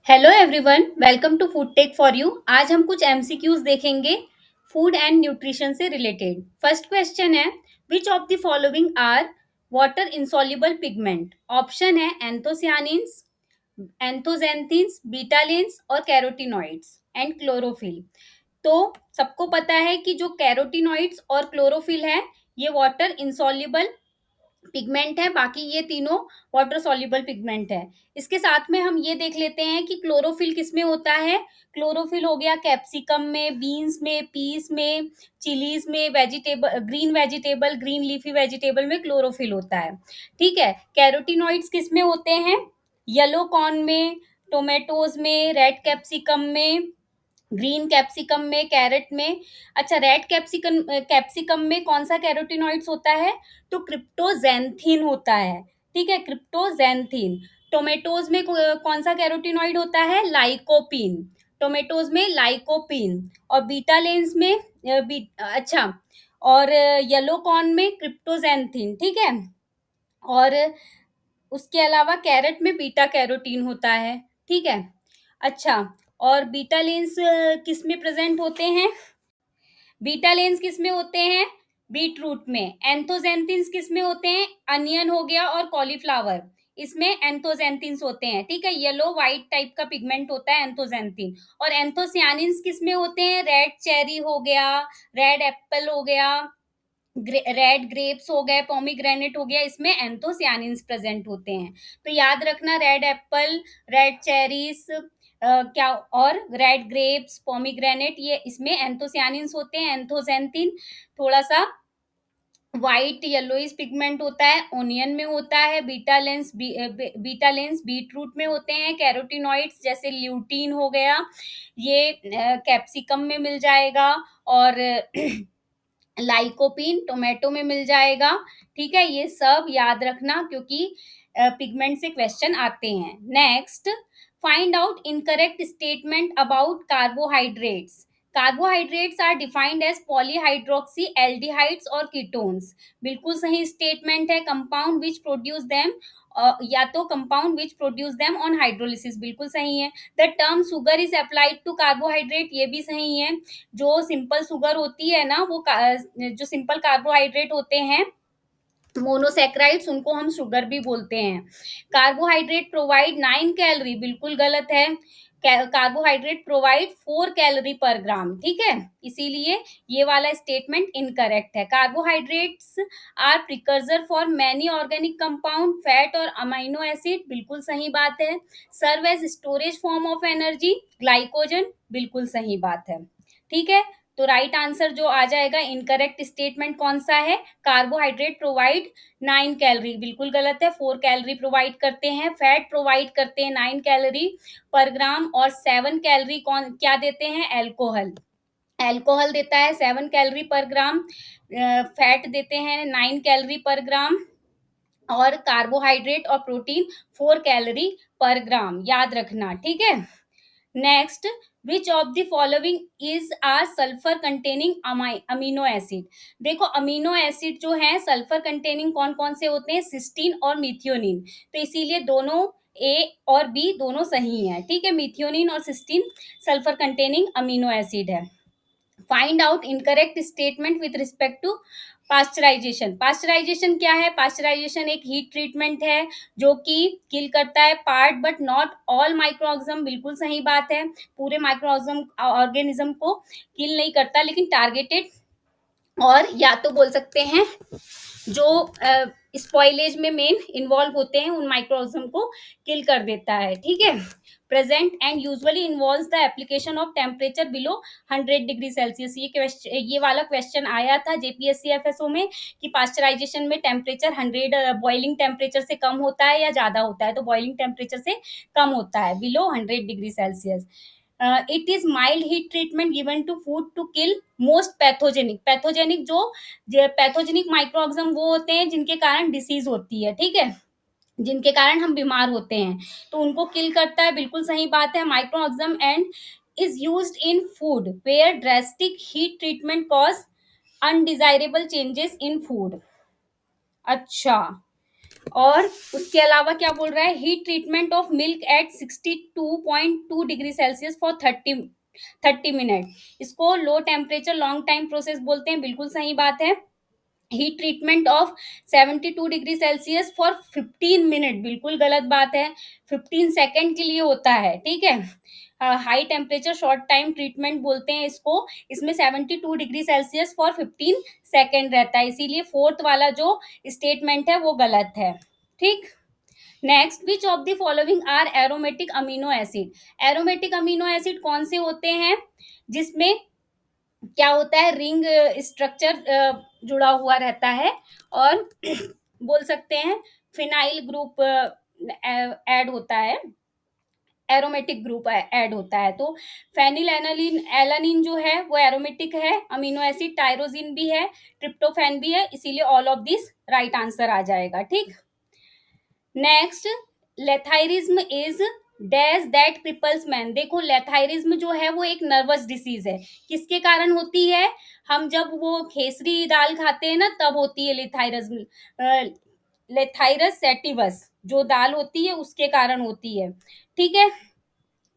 Hello everyone, welcome to food tech for you. आज हम कुछ एमसीक्यूज देखेंगे फूड एंड न्यूट्रिशन से रिलेटेड। फर्स्ट क्वेश्चन है, which of the following are water insoluble pigment? Option है anthocyanins, एंथोजेंथिन्स, बीटालिन्स और carotenoids and chlorophyll. तो सबको पता है कि जो कैरोटीनॉइड्स और क्लोरोफिल है ये वाटर इंसॉल्युबल पिगमेंट है, बाकी ये तीनों वाटर सॉल्युबल पिगमेंट है। इसके साथ में हम ये देख लेते हैं कि क्लोरोफिल किसमें होता है। क्लोरोफिल हो गया कैप्सिकम में, बीन्स में, पीस में, चिलीज में, वेजिटेबल, ग्रीन लीफी वेजिटेबल में क्लोरोफिल होता है। ठीक है। कैरोटीनॉइड्स किसमें होते हैं? येलो कॉर्न में, टोमेटोज में, रेड कैप्सिकम में, ग्रीन कैप्सिकम में, कैरेट में। अच्छा, रेड कैप्सिकम कैप्सिकम में कौन सा कैरोटीनॉइड्स होता है? तो क्रिप्टोजेंथिन होता है। ठीक है, क्रिप्टोजेंथिन। टोमेटोज में कौन सा कैरोटीनॉइड होता है? लाइकोपीन। टोमेटोज में लाइकोपीन। और बीटा लेंस में अच्छा, और येलो कॉर्न में क्रिप्टोजेंथिन। ठीक है। और उसके अलावा कैरेट में बीटा कैरोटीन होता है। ठीक है। अच्छा, और बीटा लेंस किस में प्रेजेंट होते हैं? बीटा लेंस किस में होते हैं? बीट रूट में। एंथोजेंथिन्स किस में होते हैं? अनियन हो गया और कॉलीफ्लावर, इसमें एंथोजेंथिन्स होते हैं। ठीक है, येलो व्हाइट टाइप का पिगमेंट होता है एंथोजेंथिन। और एंथोसियानिन्स किस में होते हैं? रेड चेरी हो गया, रेड एप्पल हो गया, रेड ग्रेप्स हो गए, पोमीग्रेनेट हो गया, इसमें एंथोसियानिन्स प्रेजेंट होते हैं। तो याद रखना, रेड एप्पल, रेड चेरीज, क्या और रेड ग्रेप्स, पोमीग्रेनेट, ये इसमें एंथोसियानिन्स होते हैं। एंथोजेंथिन थोड़ा सा व्हाइट येलोइश पिगमेंट होता है, ओनियन में होता है। बीटा लेंस बीट रूट में होते हैं। कैरोटीनॉइड्स जैसे ल्यूटीन हो गया, ये कैप्सिकम में मिल जाएगा। और लाइकोपीन टोमेटो में मिल जाएगा। ठीक है, ये सब याद रखना क्योंकि पिगमेंट से क्वेश्चन आते हैं। Next, find out incorrect statement about carbohydrates. Carbohydrates are defined as polyhydroxy aldehydes और कीटोन्स। बिल्कुल सही स्टेटमेंट है। कंपाउंड विच प्रोड्यूस देम, या तो compound which produce them on hydrolysis, बिल्कुल सही है। The term sugar is applied to carbohydrate, ये भी सही है। जो सिंपल शुगर होती है ना, वो जो सिंपल कार्बोहाइड्रेट होते हैं मोनोसेक्राइड्स, उनको हम शुगर भी बोलते हैं। कार्बोहाइड्रेट प्रोवाइड 9 कैलोरी, बिल्कुल गलत है। कार्बोहाइड्रेट प्रोवाइड 4 कैलोरी पर ग्राम। ठीक है, इसीलिए ये वाला स्टेटमेंट इनकरेक्ट है। Carbohydrates are precursor for many organic compound, fat और अमाइनो एसिड, बिल्कुल सही बात है। Serve as storage form of energy, glycogen, बिल्कुल सही बात है। ठीक है, तो राइट आंसर जो आ जाएगा, इनकरेक्ट स्टेटमेंट कौन सा है? कार्बोहाइड्रेट प्रोवाइड 9 कैलोरी, बिल्कुल गलत है। 4 कैलोरी प्रोवाइड करते हैं। फैट प्रोवाइड करते हैं 9 कैलोरी पर ग्राम। और 7 कैलोरी कौन क्या देते हैं? एल्कोहल। एल्कोहल देता है 7 कैलोरी पर ग्राम। फैट देते हैं 9 कैलोरी पर ग्राम। और कार्बोहाइड्रेट और प्रोटीन 4 कैलोरी पर ग्राम, याद रखना। ठीक है। Next, which of the following is are sulphur containing amino acid? देखो, अमीनो एसिड जो है सल्फर कंटेनिंग कौन कौन से होते हैं? सिस्टीन और मिथियोनिन। तो इसीलिए दोनों ए और बी दोनों सही हैं। ठीक है, मिथियोनिन और cysteine sulphur containing amino acid है। Find out incorrect statement with respect to pasteurisation. Pasteurisation क्या है? पास्चराइजेशन एक हीट ट्रीटमेंट है जो कि किल करता है part but not all microorganism, बिल्कुल सही बात है। पूरे माइक्रोऑर्गेनिज्म ऑर्गेनिज्म को किल नहीं करता, लेकिन टारगेटेड, और या तो बोल सकते हैं जो स्पॉइलेज में मेन इन्वॉल्व होते हैं उन माइक्रोऑर्गेनिज्म को किल कर देता है। ठीक है। Present and usually involves the application of temperature below 100 degree Celsius. ये वाला क्वेश्चन आया था जेपीएससी एफएसओ में कि पास्चराइजेशन में टेम्परेचर 100 बॉइलिंग टेम्परेचर से कम होता है या ज़्यादा होता है? तो बॉइलिंग टेम्परेचर से कम होता है, below 100 degree Celsius. It is mild heat treatment given to food to kill most pathogenic. Pathogenic जो पैथोजेनिक माइक्रोऑर्गेनिज्म वो होते हैं जिनके कारण डिसीज होती है। ठीक है, जिनके कारण हम बीमार होते हैं, तो उनको किल करता है, बिल्कुल सही बात है। Microorganism and is used in food where drastic heat treatment cause undesirable changes in food. अच्छा, और उसके अलावा क्या बोल रहा है, heat treatment of milk at 62.2 degree Celsius for 30 minute. इसको लो टेम्परेचर लॉन्ग टाइम प्रोसेस बोलते हैं, बिल्कुल सही बात है। Heat treatment of 72 degree Celsius for 15 minute, बिल्कुल गलत बात है, 15 सेकेंड के लिए होता है, ठीक है। High temperature short time treatment बोलते हैं इसको, इसमें 72 डिग्री सेल्सियस फॉर 15 सेकेंड रहता है, इसीलिए फोर्थ वाला जो स्टेटमेंट है वो गलत है, ठीक। Next, which of the following are aromatic amino acid. Aromatic amino acid कौन से होते हैं, जिसमें क्या होता है, रिंग स्ट्रक्चर जुड़ा हुआ रहता है, और बोल सकते हैं फिनाइल ग्रुप ऐड होता है, एरोमेटिक ग्रुप ऐड होता है। तो फेनिल एनालिन एलानिन जो है वो एरोमेटिक है अमीनो एसिड, टायरोजिन भी है, ट्रिप्टोफैन भी है, इसीलिए all of this right answer आ जाएगा, ठीक। Next, lathyrism is dash that cripples man. देखो लेथाइरिज्म जो है वो एक नर्वस डिसीज है, किसके कारण होती है, हम जब वो खेसरी दाल खाते हैं ना तब होती है लेथाइरिज्म, लेथाइरस सेटिवस जो दाल होती है उसके कारण होती है, ठीक है।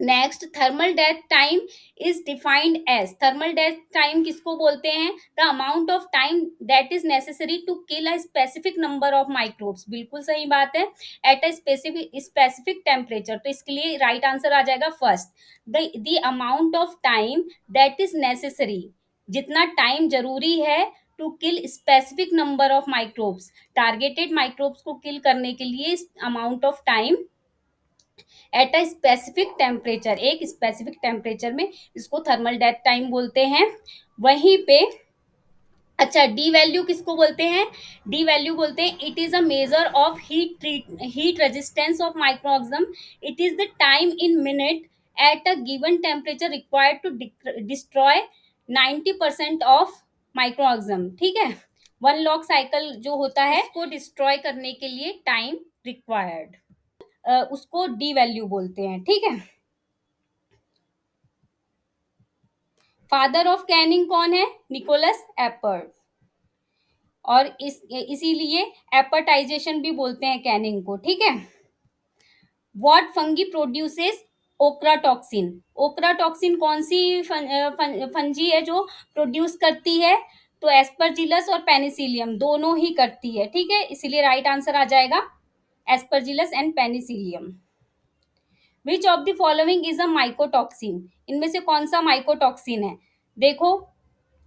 Next, thermal death time is defined as. Thermal death time किसको बोलते हैं, the amount of time that is necessary to kill a specific number of microbes, बिल्कुल सही बात है, एट अ स्पेसिफिक टेम्परेचर। तो इसके लिए राइट आंसर आ जाएगा first, the amount of time that is necessary, जितना टाइम जरूरी है to kill specific number of microbes, targeted microbes को किल करने के लिए amount of time at a specific temperature, एक स्पेसिफिक टेम्परेचर में, इसको थर्मल डेथ टाइम बोलते हैं। वहीं पे अच्छा, डी वैल्यू किसको बोलते हैं, डी वैल्यू बोलते हैं it is a measure of heat resistance of microorganism, it is the time in minute at a given temperature required to destroy 90% of microorganism, ठीक है। वन लॉग साइकिल जो होता है इसको डिस्ट्रॉय करने के लिए टाइम रिक्वायर्ड, उसको डी वैल्यू बोलते हैं, ठीक है। फादर ऑफ कैनिंग कौन है, निकोलस एपर्ट, और इसीलिए एपर्टाइजेशन भी बोलते हैं कैनिंग को, ठीक है। What fungi produces ओक्राटॉक्सिन। ओक्राटॉक्सिन कौन सी फंजी है जो प्रोड्यूस करती है, तो एस्परजिलस और पेनिसिलियम दोनों ही करती है, ठीक है, इसीलिए राइट आंसर आ जाएगा Aspergillus and Penicillium. Which of the following is a mycotoxin. इनमें से कौन सा माइकोटॉक्सिन है, देखो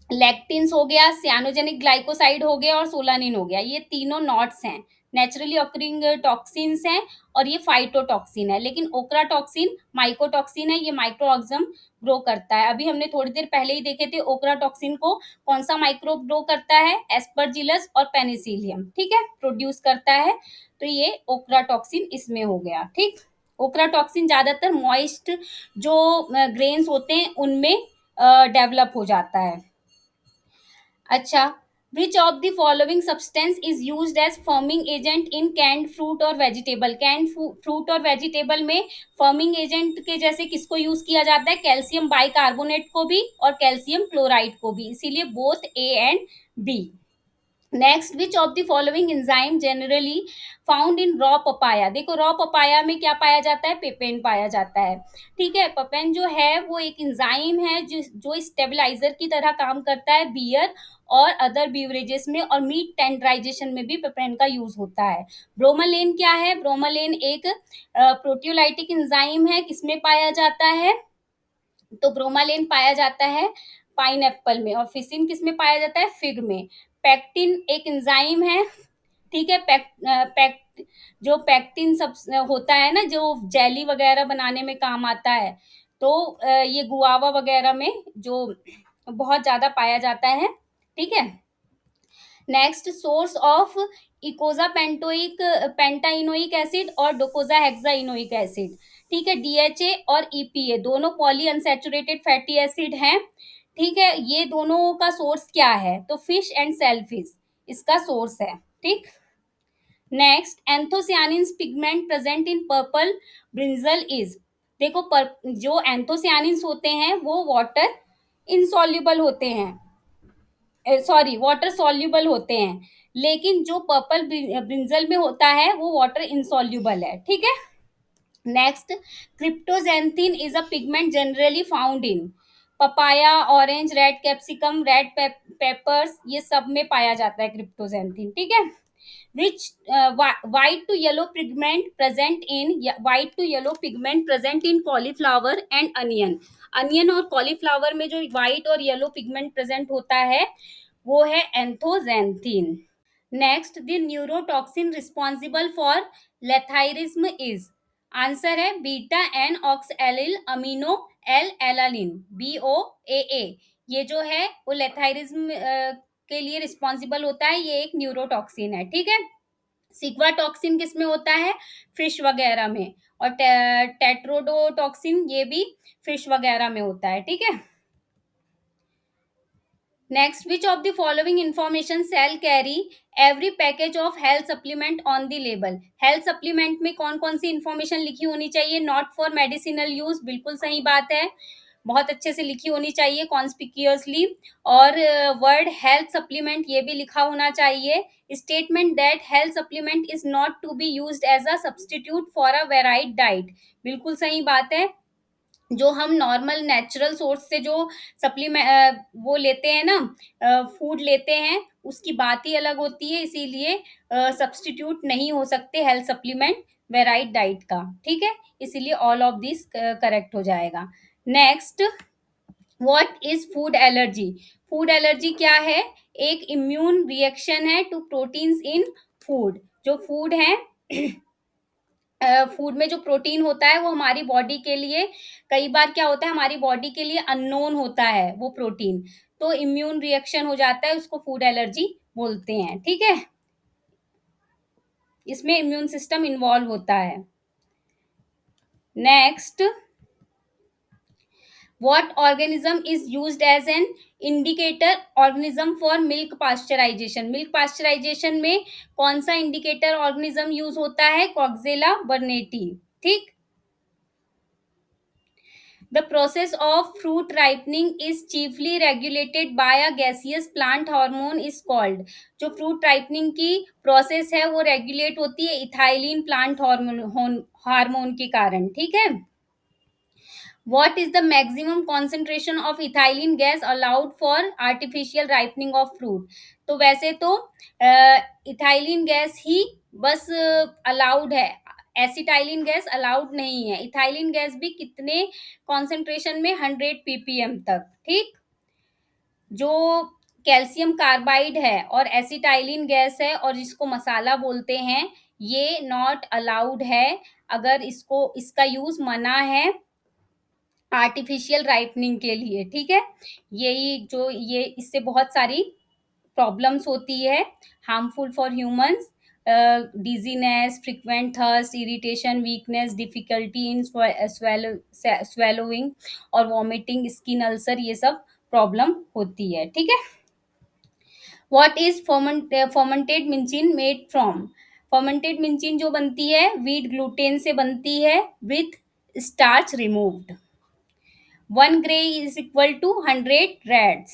लैक्टिन्स हो गया, सियानोजेनिक ग्लाइकोसाइड हो गया और सोलानिन हो गया, ये तीनों नॉट्स हैं, नेचुरली ऑकरिंग टॉक्सिन्स हैं, और ये फाइटोटॉक्सिन है। लेकिन ओक्राटॉक्सिन माइकोटॉक्सिन है, ये माइक्रो ऑर्गेनिज्म ग्रो करता है। अभी हमने थोड़ी देर पहले ही देखे थे ओक्राटॉक्सिन को कौन सा माइक्रोब ग्रो करता है, एस्परजिलस और पेनिसिलियम, ठीक है, प्रोड्यूस करता है, तो ये ओक्राटॉक्सिन इसमें हो गया, ठीक। ओक्राटॉक्सिन ज्यादातर मॉइस्ट जो ग्रेन्स होते हैं उनमें डेवलप हो जाता है। अच्छा, which of the following substance is used as firming agent in canned fruit और वेजिटेबल। कैंड फ्रूट और वेजिटेबल में फर्मिंग एजेंट के जैसे किसको यूज किया जाता है, कैल्शियम बाइकार्बोनेट को भी और कैल्शियम क्लोराइड को भी, इसीलिए both A and B. Next, which of the following enzyme generally found in raw papaya. देखो रॉ पपाया में क्या पाया जाता है, पेपेन पाया जाता है, ठीक है। पेपेन जो है वो एक एंजाइम है जो स्टेबलाइजर की तरह काम करता है बियर और अदर बीवरेजेस में, और मीट टेंडराइजेशन में भी पेपेन का यूज होता है। ब्रोमालेन क्या है, ब्रोमालेन एक प्रोटियोलाइटिक एंजाइम है, किसमें पाया जाता है, तो ब्रोमालेन पाया जाता है पाइन में, और फिसिन किस में पाया जाता है, फिग में। पैक्टिन एक एंजाइम है, ठीक है, जो पैक्टिन सब होता है ना जो जेली वगैरह बनाने में काम आता है, तो ये गुआवा वगैरह में जो बहुत ज्यादा पाया जाता है, ठीक है। नेक्स्ट, सोर्स ऑफ इकोजा पेंटोइक पेंटाइनोइक एसिड और डोकोजा हेक्साइनोइक एसिड, ठीक है, डीएचए और ईपीए दोनों पॉली अनसैचुरेटेड फैटी एसिड हैं, ठीक है। ये दोनों का सोर्स क्या है, तो फिश एंड सेलफिश इसका सोर्स है, ठीक। Next, anthocyanin pigment present in purple brinjal is. देखो जो एंथोसियानिन होते हैं वो वाटर इनसॉल्युबल होते हैं, सॉरी वाटर सॉल्युबल होते हैं, लेकिन जो पर्पल ब्रिंजल में होता है वो वाटर इनसॉल्युबल है, ठीक है। Next, cryptoxanthin is a pigment generally found in papaya, orange, red capsicum, red peppers, ये सब में पाया जाता है क्रिप्टोजेंथिन, ठीक है। which white to yellow pigment present in white to yellow pigment present in cauliflower and onion। Onion और cauliflower में जो व्हाइट और येलो पिगमेंट प्रेजेंट होता है वो है anthoxanthin. Next, the neurotoxin responsible for lathyrism is, answer है beta N oxalyl amino L alanine, BOAA। ये जो है वो लेथायरिज्म के लिए रिस्पॉन्सिबल होता है, ये एक न्यूरोटॉक्सिन है, ठीक है। सिग्वाटॉक्सिन किस में होता है, फिश वगैरह में, और टेट्रोडोटॉक्सिन ये भी फिश वगैरह में होता है, ठीक है। Next, which of the following information shall carry every package of health supplement on the label. Health supplement में कौन कौन सी इंफॉर्मेशन लिखी होनी चाहिए, नॉट फॉर मेडिसिनल यूज, बिल्कुल सही बात है, बहुत अच्छे से लिखी होनी चाहिए कॉन्स्पिक्यूअसली। और वर्ड हेल्थ सप्लीमेंट ये भी लिखा होना चाहिए। Statement that health supplement is not to be used as a substitute for a varied diet, बिल्कुल सही बात है। जो हम नॉर्मल नेचुरल सोर्स से जो सप्लीमेंट वो लेते हैं ना, फूड लेते हैं, उसकी बात ही अलग होती है, इसीलिए सब्सटीट्यूट नहीं हो सकते हेल्थ सप्लीमेंट वेराइड डाइट का, ठीक है। इसीलिए ऑल ऑफ दिस करेक्ट हो जाएगा। Next, what is food allergy. Food allergy क्या है, एक इम्यून रिएक्शन है टू प्रोटीन्स इन फूड। जो फूड है फूड में जो प्रोटीन होता है वो हमारी बॉडी के लिए, कई बार क्या होता है हमारी बॉडी के लिए अननोन होता है वो प्रोटीन, तो इम्यून रिएक्शन हो जाता है, उसको फूड एलर्जी बोलते हैं, ठीक है। इसमें इम्यून सिस्टम इन्वॉल्व होता है। Next, what organism is used as an indicator organism for milk pasteurization। Milk pasteurization में कौन सा इंडिकेटर ऑर्गेनिज्म यूज होता है, कॉक्सेला बर्नेटी, ठीक। The process of fruit ripening is chiefly regulated by a gaseous plant hormone is called। जो fruit ripening की process है वो रेगुलेट होती है इथाइलिन प्लांट हार्मोन के कारण, ठीक है। What is the maximum concentration of ethylene gas allowed for artificial ripening of fruit। तो वैसे तो इथाइलिन गैस ही बस अलाउड है, एसिटाइलिन गैस अलाउड नहीं है। इथाइलिन गैस भी कितने कॉन्सेंट्रेशन में, 100 ppm तक, ठीक। जो कैल्शियम कार्बाइड है और एसिटाइलिन गैस है और जिसको मसाला बोलते हैं, ये नॉट अलाउड है, अगर इसको इसका यूज मना है आर्टिफिशियल राइपनिंग के लिए, ठीक है। यही जो ये इससे बहुत सारी प्रॉब्लम्स होती है, harmful for humans, dizziness, frequent thirst, irritation, weakness, difficulty in swallowing और वॉमिटिंग, स्किन अल्सर, ये सब प्रॉब्लम होती है, ठीक है। What is fermented minchin made from. Fermented minchin जो बनती है व्हीट ग्लूटेन से बनती है with starch removed. 1 gray is equal to 100 rads.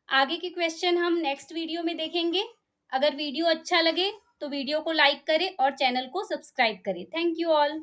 आगे के क्वेश्चन हम नेक्स्ट वीडियो में देखेंगे। अगर वीडियो अच्छा लगे तो वीडियो को लाइक करें और चैनल को सब्सक्राइब करें। Thank you all.